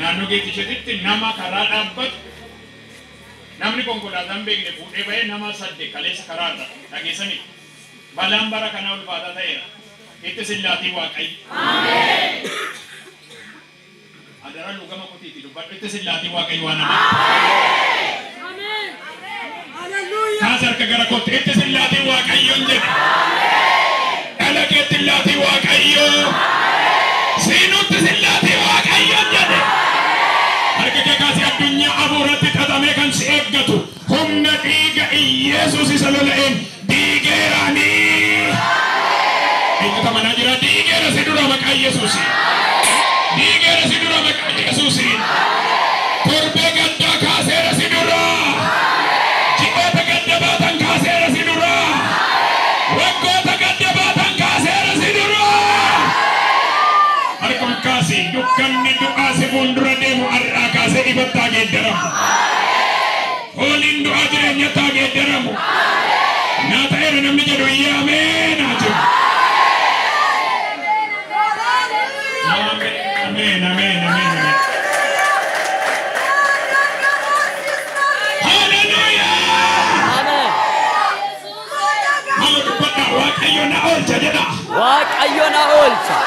naannoo geetticheetitti nama karaa dhaabbatu namni konkolaataan beekne fuudhee bahee nama 8 kaleessa karaarra dhageessanii balaan bara kanaa ulfaataa ta'eera. Itti sillaatii Waaqayyo. Ameen. Adara lugama kotiiti dubbadhu itti sillaatii Waaqayyo waan ameen. Ameen. Hallelujah. Kaasar ka gara kotti itti sillaatii Waaqayyo jedhe. Dalageetti sillaatii Waaqayyo. Siinutti sillaatii Waaqayyo jedhe. Harka kee kaasee addunyaa abuuratti xaxamee kan si eeggatu humna dhiiga Iyyeesuus isa lola'een diigeeraanii. Eenyutu manaa jira diigeera si dura maqaa Iyyeesuus. Diigeera si dura maqaa Iyyeesuus. Torbee gaddaa kaaseera si dura. Ji'oota gadda baatan kaaseera si dura. Waggoota gadda baatan kaaseera si dura. Harka kaasee dukkanni du'aa si fuuldura deemu har'aa kaasee ifattaa geeddaramu. Hooliin du'aa jireenyattaa geeddaramu. Naa ta'eera namni jedhu iyyaa ameen haa jiru. Amen, amen, amen, amen. Hallelujah. Amen. Hallelujah. Waaqayyo na oolcha jedha. Waaqayyo na oolcha.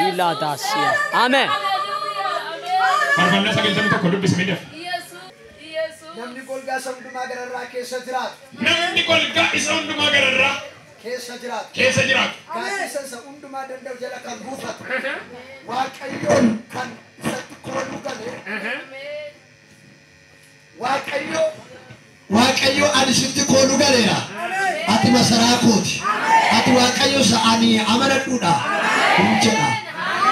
Ila dasia. Amen. Farfalla sagaltamii tokko dubbisni def. Namni golgaa isa hundumaa gararraa keessa jiraatu. Namni golgaa isa hundumaa gararraa keessa jiraatu. Keessa jiraatu. Gaaddisa isa hundumaa danda'u jala kan buufatu. Waaqayyoon kan isatti kooluu gale. Waaqayyo ani sitti kooluu galeera. Ati masaraa kooti. Ati Waaqayyo sa'anii amanadhuudha. Jedha.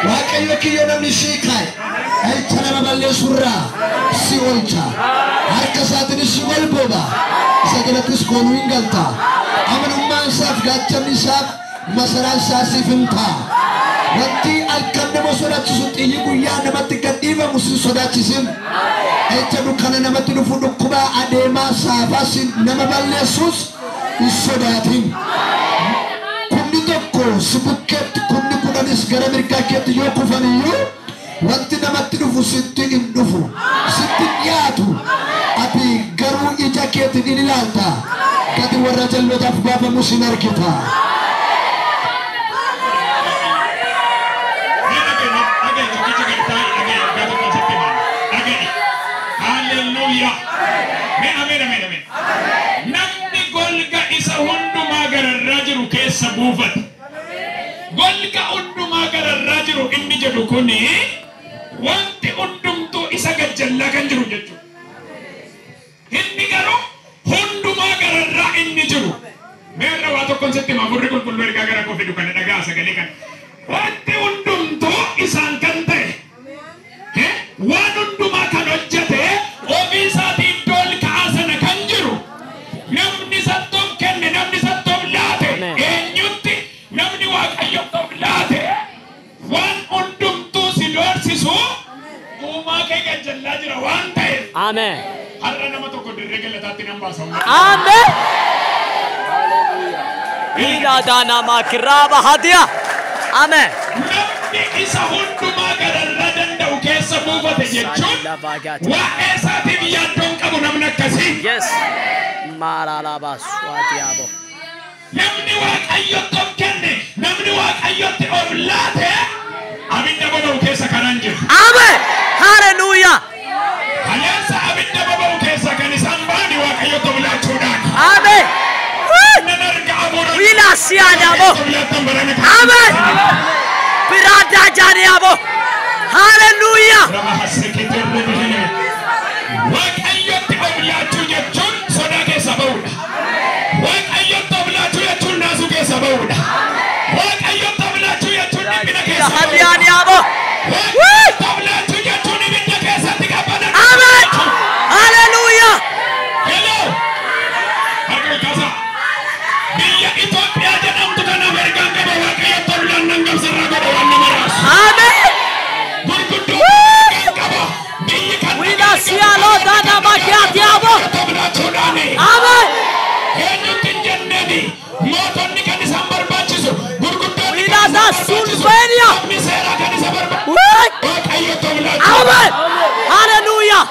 Waaqayyo kiyyo namni sii kaa'e. Echa nama balleessurraa si oolcha. Harka isaatiinis si walbooba. Isa jalattis kooluu hin galta. Amanummaan isaaf gaachanni isaaf masaraan isaa siif hin ta'a. Wanti halkan nama sodaachisu xiyyi guyyaa namatti gadhiifamu si sodaachisin. Echa dukkana namatti dhufu dhukkubaa adeemaa saafaa nama balleessus hin sodaatin. Kunni tokko si bukkeetti kunni kunanis gara mirgaa keetti yoo kufaniyyuu wanti namatti dhufu sitti hin dhufu. Sitti dhiyaatu. Ati garuu ija keetiin hin ilaalta. Kati warra jallotaaf baafamu sin argita. Hallelujah. Amen, amen, amen. Namni golga isa hundumaa gararraa jiru keessa buufate. Golga hundumaa gararraa jiru inni jedhu kuni wanti hundumtuu isa gajjallaa kan jiru jechuudha. Inni garuu hundumaa gararraa inni jiru. Meerra waa tokkoon sitti maafurri qulqulluu ergaa gara koo fidu kana dhagaa sagalee kana. Wanti hundumtuu isaan kan ta'e. Waan hundumaa kan hojjete ofii isaatii iddoo ol ka'aa sana kan jiru. Namni sattoon kenne namni sattoon laate. Eenyutti namni waaqayyoof laate. Waan hundumtuu si doorsisu uumaa kee gajjallaa jira waan ta'eef. Amen. Har'a nama tokko dirree galataatti nan baasa. Amen. Ila dana makiraba hadia. Amen. Namni isa hundumaa gararraa danda'u keessa buufate jechuun waa'ee isaatiif yaaddoon qabu namni akkasii. Yes. Maalaalaba swatiyaabo. Namni waaqayyotti of kenne namni waaqayyotti of laate abidda boba'u keessa kanan jiru. Amen. Hallelujah. Haleessa abidda boba'u keessa kan isaan baani waaqayyotti of laachuudhaan. Amen. Wila siadabo. Amen. Pirada janiabo. Hallelujah. Waaqayyotti of laachuu jechuun sodaa keessa ba'uudha. Waaqayyotti of laachuu jechuun naasuu keessa ba'uudha. Waaqayyotti of laachuu jechuun dhiphina keessa ba'uudha. Waaqayyotti of laachuu jechuun ibidda keessatti qabana. Amen. Hallelujah. Hello. Harka kasa. Biyya Itoophiyaa jedhamtu kana ergaan qaba waaqayyotti of laannan gamsarraa godha waan nama raasu. Amen. Gurguddoo qaba. Biyyi kan wila sialo dana makiatiabo. Amen. Eenyutti hin jenneni mootonni kan isaan barbaachisu gurguddoo Albania. Amen. Hallelujah.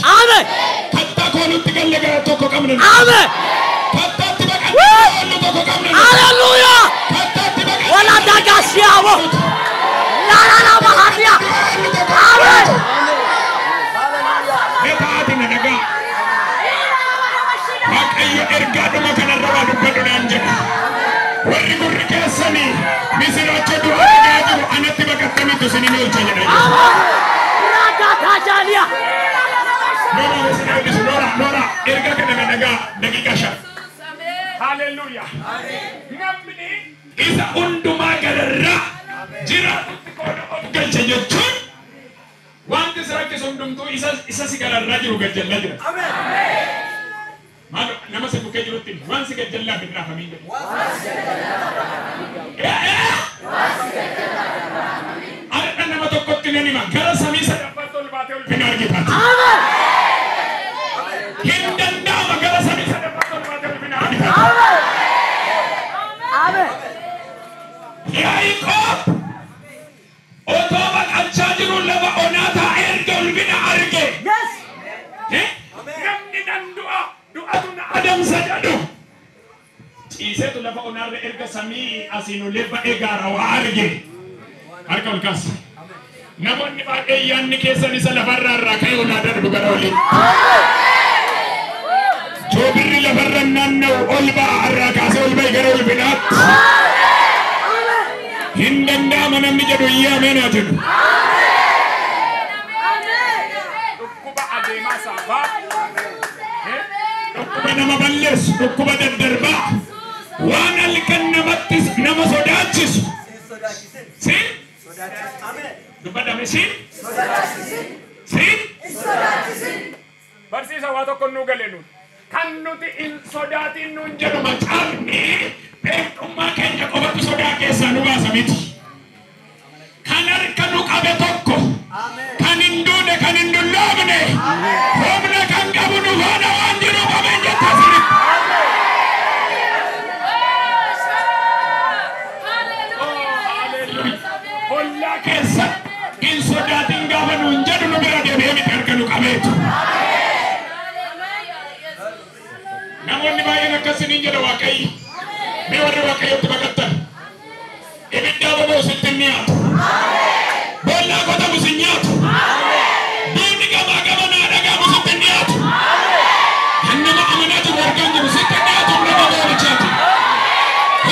Amen. Amen. Hallelujah. Wala dagasiawo. La la la mahadia. Amen. Hallelujah. Isa unduma gadarra jira galcha jechuun wanti sirratti hundumtuu isa si gadarra jiru gajjalla jira. Maal nama si bukkee jirutti waan si gajjallaa fi raafamii jedhu. Adda nama tokkotti ni hima gara samii sadaffaatti ol baatee ol fina argitaati. Hin danda'ama gara samii sadaffaatti ol baatee ol fina argitaati. Yaaqoob otoo baqachaa jiru lafa onaataa erga ol fina arge. Namni nan du'atu na adamsa jedhu. Ciiseetu lafa onaarra erga samii asiin ol ba'ee gaara waa arge. Harka ol kaasa. Namoonni baay'ee yaanni keessan isa lafarraa irraa ka'ee onaa darbu gara olii. Joobirri lafarra naanna'u ol ba'a irraa kaasee ol ba'e gara ol binaatti. Hin danda'ama namni jedhu iyyaa ameenaa jedhu. Dhukkuba adeemaa saafaa. Dhukkuba nama balleessu, dhukkuba daddarbaa. Waan halkan namattis nama sodaachisu. Siin? Dubbadame siin? Siin? Barsiisa waa tokko nuu galee nuun. Kan nuti hin sodaatin nuun jedhu macaafni beekummaa keenya qofatu sodaa keessaa nu baasa miti. Kan harka nu qabe tokko kan hin duune kan hin dulloomne humna kan qabu nu faana waan jiru qabeen jetta sirriitti. Hollaa keessa hin sodaatin gaafa nuun jedhu nu bira deebi'ee miti harka nu qabeetu. Namoonni baay'een akkasiniin jedha Waaqayyo. Mee warri Waaqayyotti baqattan. Ibiddaa boba'u sitti hin nyaatu. Boollaa qotamu si nyaatu. Duudni gamaa gamanaa dhagaamu sitti hin nyaatu. Kan nama amanaa jiru argaan jiru sitti hin nyaatu nama boorichaati.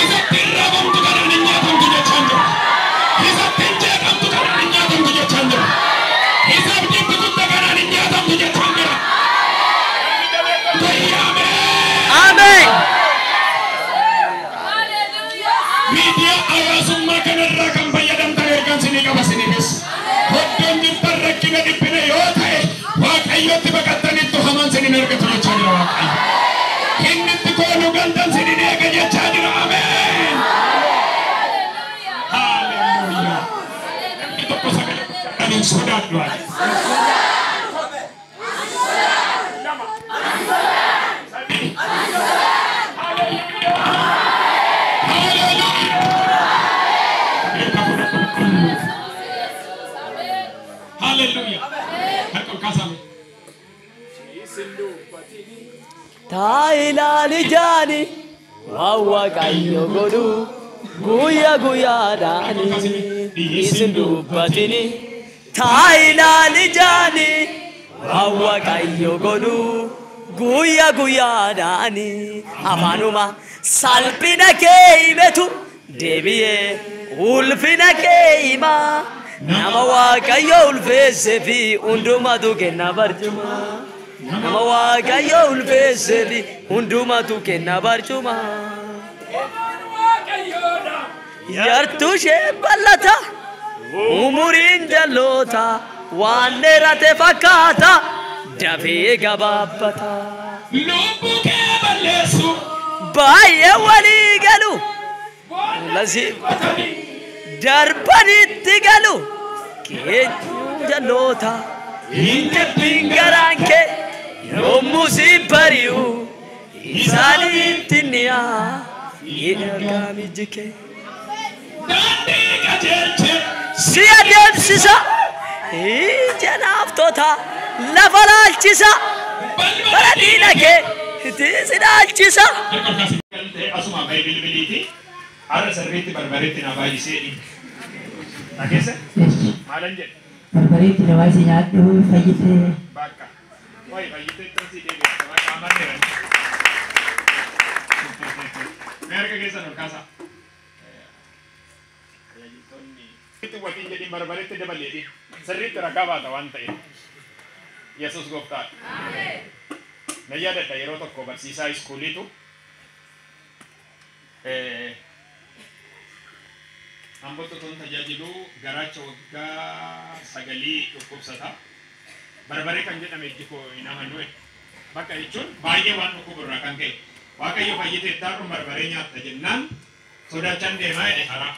Isatti hin raabamtu kanaan hin nyaatamtu jechaan jira. Isatti hin jeeqamtu kanaan hin nyaatamtu jechaan jira. Isaaf jibbi guddaa kanaan hin nyaatamtu jechaan jira. Amen. Media hawaasummaa kanarraa kan fayyadamtan ergaan sinii qaba siniifis. Hoddoon jirtan rakkina dhiphina yoo ta'e Waaqayyotti baqattanitti hamaan sinin argatu jechaa jira Waaqayyo. Inni itti koonu galtan sinin eega jechaa jira. Ameen. Haalleluuyaa. Inni tokko sagalee guddaadhaan hin sodaadhu. Hallelujah. Tailali jani wawa kayo godu guya guya dani isindu batini. Tailali jani wawa kayo godu guya guya dani amanuma salpina keimetu debiye ulfina keima. Nama Waaqayyo ulfeesse fi hundumatu kenna barcuma. Nama Waaqayyo ulfeesse fi hundumatu kenna barcuma. Yartuu ishee bal'ata umuriin jalloota waan dheerate fakkaata dafee gabaabbata. Lubbuu kee balleessu baay'ee walii galu lasiifatanii darbanitti galu keenyuun jalloota hin jabbiin garaan kee yommuu si bari'u isaaniitti niyaa Igamijike. Daandii qajeelche. Si adeemsisa. Ijanaaf tota. Lafa laalchisa. Bara diina kee. Tiisi laalchisa. Asuma baay'ee bilbiliiti. Har'a sirriitti barbareetti na baay'isee. Dhageesse? Maalan jedhe? Barbareetti na baay'isee nyaadhu fayyitee. Bakka. Wayi fayyitee itti deebi'e. Bakka amanneera. Mereka keessa ol kaasa. Itti watiin jedhin barbareetti dabaleedhi. Sirriitti ragaa baata waan ta'eef. Yesuus gooftaadha. Na yaadadha yeroo tokko barsiisaa iskuuliitu Ambotto ton tajaajilu garaacha waggaa 9 dhukkubsata. Barbaree kan jedhame ijji koo hin amannu. Bakka jechuun baay'ee waan dhukkuburraa kan ka'e. Waaqayyo fayyitee taa'uun barbaree nyaatta jennaan sodaachaan deemaa jedhe karaa.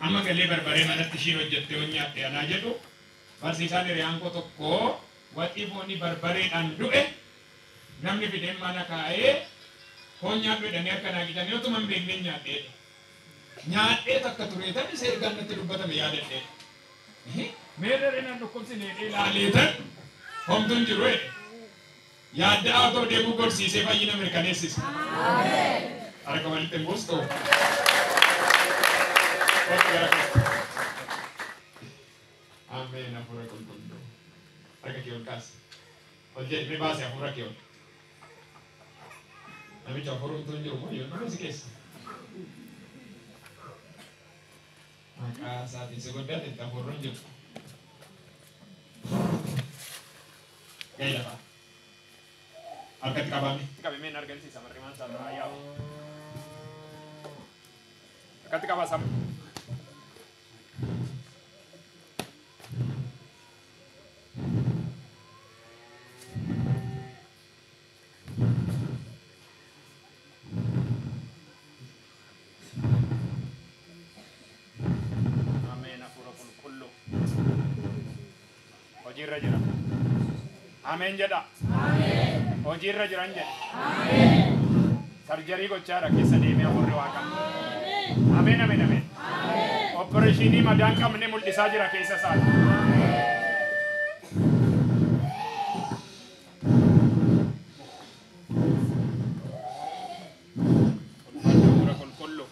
Amma galee barbaree manatti ishiin hojjettee yoo nyaatte alaa jedhu barsiisaan hiriyaan koo tokko waxii foonii barbareedhaan du'e namni fideen mana kaa'ee foon nyaadhu jedhanii akka naa gidanii otuma hin beeknee nyaadhee. Nyaadhee takka tureetan isa ergaan natti dubbatame yaadadhee. Meerree nan dhukkubsinee ilaaleetan homtuun jiru jedhe. Yaadda otoo deemuu gorsiisee fayyina mirkaneessise. Harka walitti hin buustu. Ameen hafuura qulqulluu. Harka kee ol kaasi. Ol jedhee baase hafuura kee ol. Namicha hafuurumtuu hin jiru moo yoo si keessa. Maqaa isaatiin si goddaate itti hafuurri hin jiru. Gahee lafaa. Harkatti qabame. Qabameen argamsiisa marrimaan isaa yaa'u. Harkatti qabaa sama. Amen jedha. Amen. Hojiirra jiran jedha. Amen. Sarjarii gochaadha keessa deemee hafuurri Waaqaa. Amen. Amen. Amen. Opereeshinii madaan qabne mul'isaa jira keessa isaati. Hafuura qulqulluu.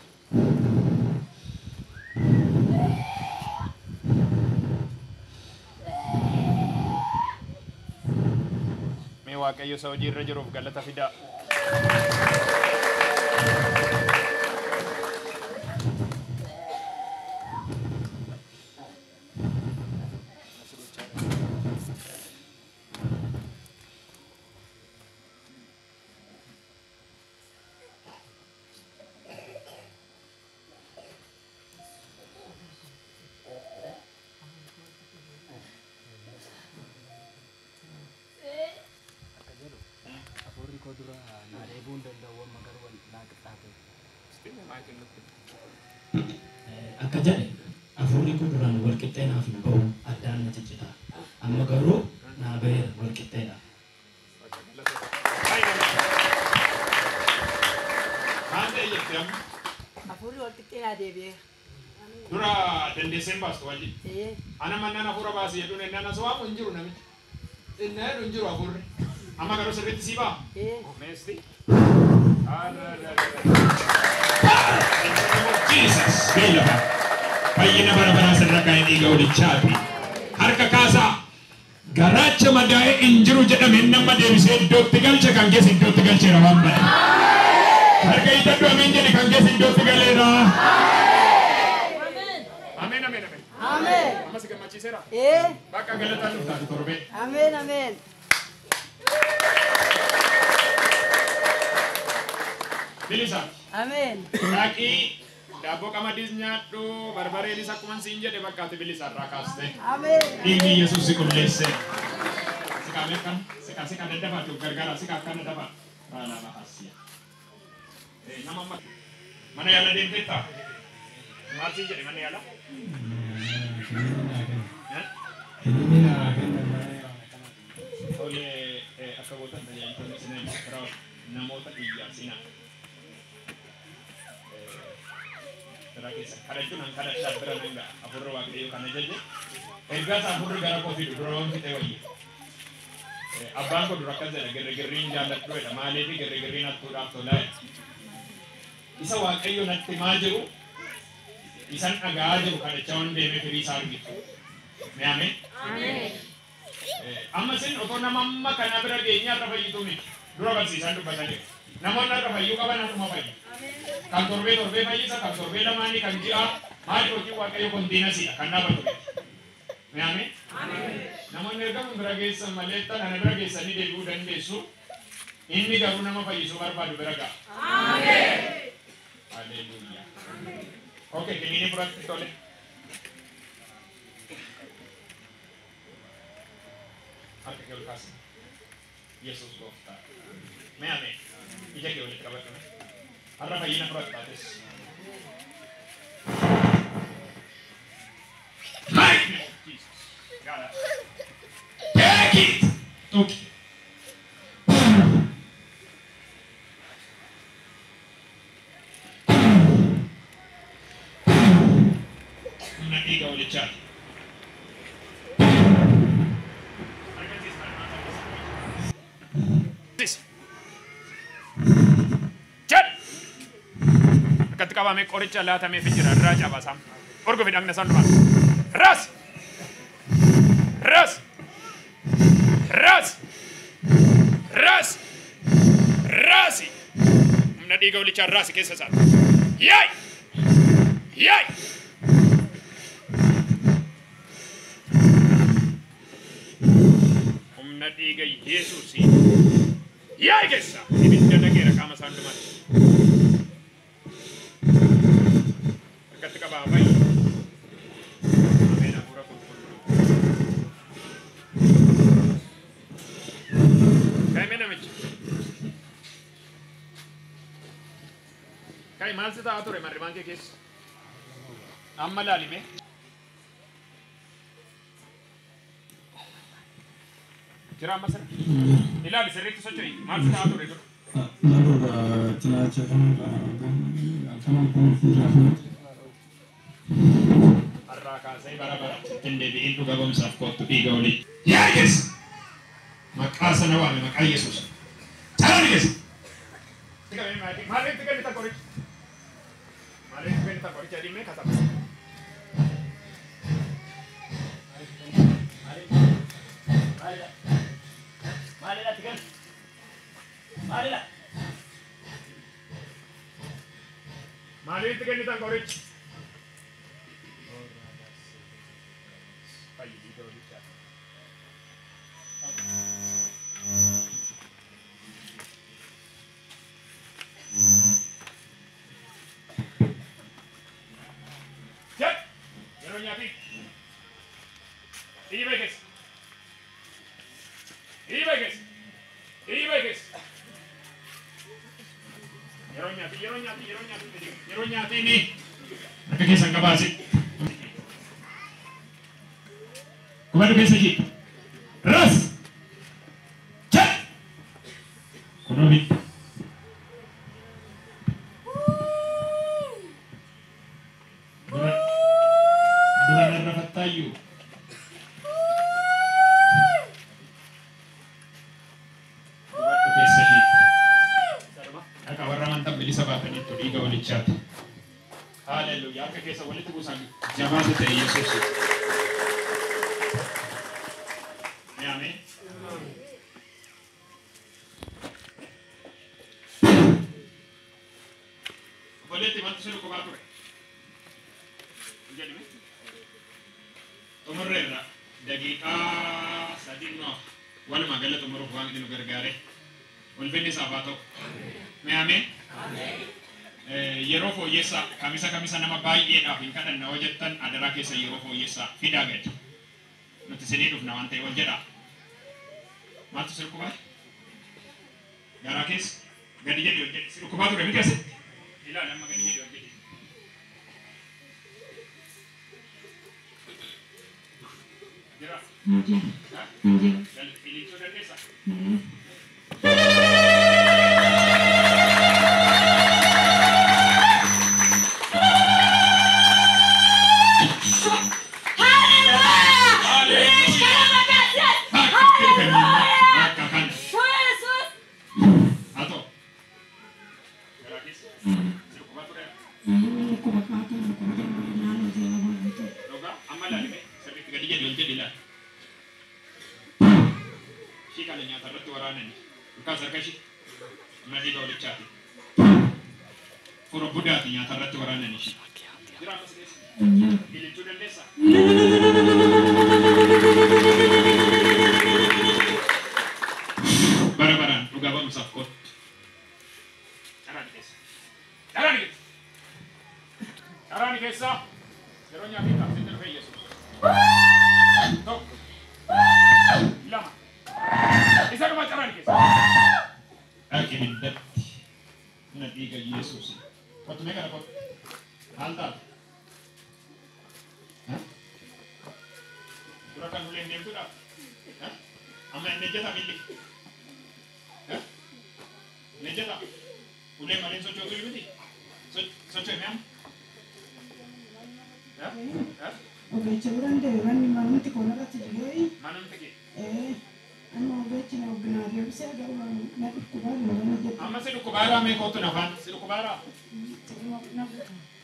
Waaqayyo isa hojiirra jiruuf galata fidaa. Akka jedhe hafuurri kun duraan wal qixxee naaf hin ba'u addaan na ciccita. Amma garuu naa ba'eera wal qixxeedha. Hafuurri wal qixxee naa deebi'ee. Dura dandeesseen baastu wajji. Ana mannaan hafuura baasii jedhuun ennaan as waamu hin jiru namichi. Innaa jedhu hin jiru hafuurri. Amma garuu sirriitti sii ba'a. Meesti. Jesus, bella. Fayyina bara baraa sirra kaa'ee dhiiga walichaati. Harka kaasaa. Garaacha madaa'ee hin jiru jedhame nama deebisee iddootti galcha kan keessa iddootti galcheera waan bada. Harka hiitadhu ameen jedhe kan keessa iddootti galeera. Ameen, ameen, ameen. Ameen. Amma si gammachiiseera. Bakka galataan nuuf taatu torbee. Ameen, ameen. Bilisa. Ameen. Dhaqii daaboo qamadiis nyaadhu barbareelis akkuma siin jedhe bakkaatti bilisa irraa kaaste. Ameen. Dhiigni Yesuus si qulleesse. Si kaameekan si kan daddabaatu gargaara si kan daddaba. Baala bahasiya. Nama mana yaala deemteetta. Maal siin jedhe mana yaala? Tole akka gootan tajaajiltoonni sinaa namoota iyyaa sinaa. Rakisa. Karena kada sabra nangga. Apurro waktu itu karena jadi. Ergas apurro gara kopi dulu. Dorong kita wajib. Abang ko dura kaza gergerin jalat ko da male di gergerin at tura tolay isa wa kayo natti majiru isan agajo kada chawon de me firi sargi me amen amma sen oto na mamma kana bra ge nya ta bayi to mi dura kasi sandu batale namon na ka bayi ka bana tuma bayi kan torbe bayi sa kan torbe la mani kan jia mali ko ki wa kayo kondina si kanna ba to me amen namoonni ergamu bira geessan maletta kana bira geessanii deebi'uu dandeessu inni garuu nama fayyisuu barbaadu bira ga'a. Ameen. Haleluuyaa. Okay, kiniini biratti tole. Harka kee ol kaasi. Yesuus gooftaa. Mee ameen. Ija kee walitti qabadhu. Har'a fayyina biratti taates. Got it. Take it. Okay. Nanti kau lihat. Chat. Ketika kami koricah lah, kami fikir raja basam. Orgo bidang nasan rumah. Ras. Ras. Ras. Ras. Rasi. Nanti kau lihat rasi kisah sah. Yai. Yai. Nanti kau Yesus ini. Yai kisah. Ini tidak kira kama sandu mati. Ketika bapak ini. Kai mal se ta atore marriman ke kes amma lali me kira masar ilali serritu sochoi mal se ta atore to naru ba tina chakam kama konfira arraka sai bara tende bi intu gabam saf ko to diga oli ya yes makasa na wa me makai Yesus tarani yes tiga me mati male tiga ni ta kori male tiga ni ta kori jadi me kata male la tiga male tiga ni ta kori Kembali ke sini. Ras. Cek. Konomi. Bulan dapat tayu. Kembali ke sini. Aka warna mantap beli sababan itu di gawali chat. Haleluya. Aka kesa wali tu busan. Jamaah itu Yesus. Amen. Boleh tiba tu suruh kobar tu. Jadi me. Tumurrera. Jadi sadino. Wal magala tumuru buang di negara gare. Wal bende sabato. Me amen. Yerofo yesa kamisa nama bayi eda hingkadan nawajetan adalah kisah yerofo yesa fidaget. Nanti sini duf nawante wajera. Matu suruh kubar. Garakis gadi jadi wajera. Suruh kubar tu demi kasih. Ila nama gadi jadi wajera. Jera. Nanti. Dan pilih tu dan desa. Karakis. Sirukuba tu deh. Loga, amal lagi me. Sebab tiga dia jual jadi lah. Si kalau nyata betul orang ni. Bukan sarkasi. Mesti kau dicari. Pura Buddha tu nyata betul orang ni. Kira apa sih? Ini sudah desa. Barang-barang, lu gak bisa kot. Cara ni kes. Cara ni kesa. Seronya kita sedang Yesus. Tok. Lama. Isa kau cara ni kes. Akhirnya dati. Nanti ke Yesus. Kau tu mereka dapat. Hantar. Surakan boleh ni tu dah. Amal meja tak milik. Meja tak. Boleh main socio tu lebih. Socio ni am. Oke, cuman deh kan mana tu kono kat sini. Mana pergi? Anu oke cina benar ya bisa ada orang nak kubar orang aja. Ama silu kubara me kau tu nafan. Silu kubara.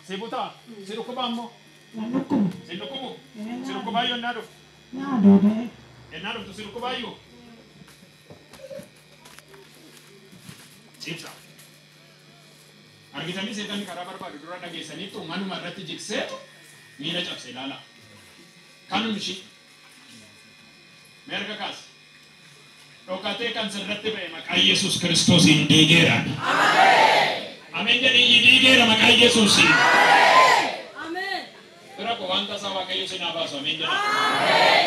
Sibuta. Silu kubamo. Nanukum. Silu kubu. Silu kubayo nado. Nado deh. Nado tu silu kubayo. Cipsa. Argitani setan karabar baru dura dagi seni tu manu marati jikse. Mira capse lala. Kanu mishi. Mereka kas. Rokate kan serrate be makai Yesus Kristus indegera. Amen. Amen jadi indegera makai Yesus. Amen. Amen. Berapa wanta sawa kayu sinabaso amen jadi. Amen.